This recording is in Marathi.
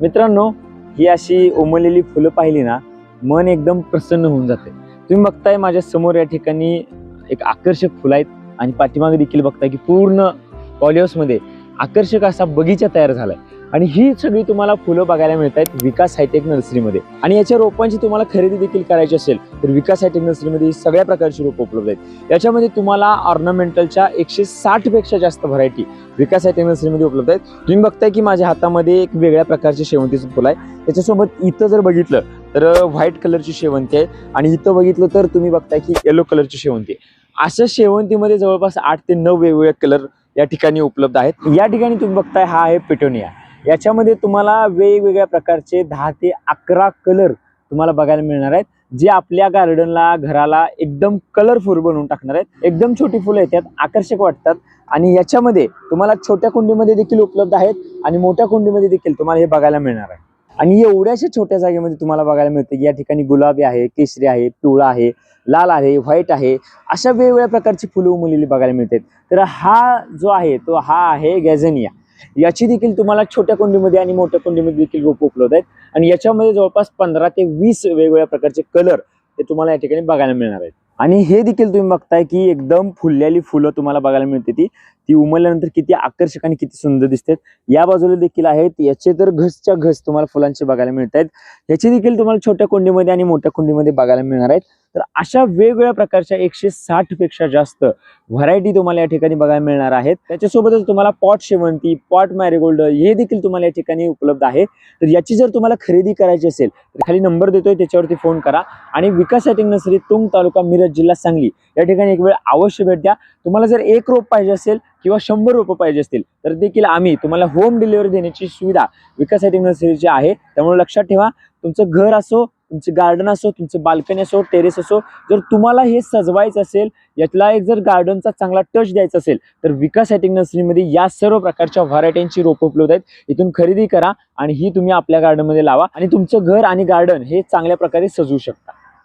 मित्रांनो, ही अशी उमललेली फुलं पाहिली ना, मन एकदम प्रसन्न होऊन जाते। तुम्ही बघताय माझ्या समोर या ठिकाणी एक आकर्षक फुलं आहेत आणि पाठीमागे देखील बघताय की पूर्ण पॉलिहाऊसमध्ये आकर्षक असा बगीचा तयार झालाय आणि ही सगळी तुम्हाला फुलं बघायला मिळत आहेत विकास हायटेक नर्सरीमध्ये। आणि याच्या रोपांची तुम्हाला खरेदी देखील करायची असेल तर विकास हायटेक नर्सरीमध्ये सगळ्या प्रकारची रोपं उपलब्ध आहेत। याच्यामध्ये तुम्हाला ऑर्नामेंटलच्या 160 पेक्षा जास्त व्हरायटी विकास हायटेक नर्सरीमध्ये उपलब्ध आहेत। तुम्ही बघताय की माझ्या हातामध्ये एक वेगळ्या प्रकारचे शेवंतीचं फुल आहे। त्याच्यासोबत इथं जर बघितलं तर व्हाईट कलरची शेवंती आहे आणि इथं बघितलं तर तुम्ही बघताय की येलो कलरची शेवंती आहे। अशा शेवंतीमध्ये जवळपास 8 ते 9 वेगवेगळे कलर या ठिकाणी उपलब्ध आहेत। या ठिकाणी तुम्ही बघताय हा आहे पेटोनिया। याच्यामध्ये तुम्हाला वेगवेगळ्या प्रकारचे 10 ते 11 कलर तुम्हाला बघायला मिळणार आहेत, जे आपल्या गार्डनला घराला एकदम कलरफुल बनवून टाकणार आहेत। एकदम छोटी फुलं येतात, आकर्षक वाटतात आणि याच्यामध्ये तुम्हाला छोट्या कुंडीमध्ये देखील उपलब्ध आहेत आणि मोठ्या कुंडीमध्ये देखील तुम्हाला हे बघायला मिळणार आहे। आणि एवढ्याशा छोट्या जागेमध्ये तुम्हाला बघायला मिळते की या ठिकाणी गुलाबी आहे, केशरी आहे, पिवळा आहे, लाल आहे, व्हाईट आहे, अशा वेगवेगळ्या प्रकारची फुलं उमललेली बघायला मिळतात। तर हा जो आहे तो हा आहे गॅझेनिया। याची देखील तुम्हाला छोट्या कुंडीमध्ये आणि मोठ्या कुंडीमध्ये देखील रोप उपलब्ध आहेत आणि याच्यामध्ये जवळपास 15 ते 20 वेगवेगळ्या प्रकारचे कलर ते तुम्हाला या ठिकाणी बघायला मिळणार आहेत। आणि हे देखील तुम्ही बघताय की एकदम फुललेली फुलं तुम्हाला बघायला मिळते, ती उमलल्यानंतर किती आकर्षक आणि किती सुंदर दिसतात। या बाजूला देखील आहेत, याचे तर घसच्या घस तुम्हाला फुलांचे बघायला मिळत आहेत। याचे देखील तुम्हाला छोट्या कुंडीमध्ये आणि मोठ्या कुंडीमध्ये बघायला मिळणार आहेत। तर अशा वेगवेगळ्या प्रकारच्या 160 पेक्षा जास्त व्हरायटी तुम्हाला या ठिकाणी बघायला मिळणार आहेत। त्याच्यासोबतच तुम्हाला पॉट शेवंती, पॉट मॅरीगोल्ड हे देखील तुम्हाला या ठिकाणी उपलब्ध आहे। तर याची जर तुम्हाला खरेदी करायची असेल तर खाली नंबर देतोय, त्याच्यावरती फोन करा आणि विकास हायटेक नर्सरी तुंग तालुका मिरज जिल्हा सांगली या ठिकाणी एक वेळ अवश्य भेट द्या। तुम्हाला जर एक रोप पाहिजे असेल किंवा 100 रोपं पाहिजे असतील तर देखील आम्ही तुम्हाला होम डिलिव्हरी देण्याची सुविधा विकास हायटेक नर्सरीची आहे। त्यामुळे लक्षात ठेवा, तुमचं घर असो, तुमचं गार्डन असो, तुमचं बाल्कनी असो, टेरेस असो, जर तुम्हाला हे सजवायचं असेल, यातला एक जर गार्डनचा चांगला टच द्यायचा असेल तर विकास हायटेक नर्सरीमध्ये या सर्व प्रकारच्या व्हरायटींची रोपं उपलब्ध आहेत। इथून खरेदी करा आणि ही तुम्ही आपल्या गार्डनमध्ये लावा आणि तुमचं घर आणि गार्डन हे चांगल्या प्रकारे सजवू शकता।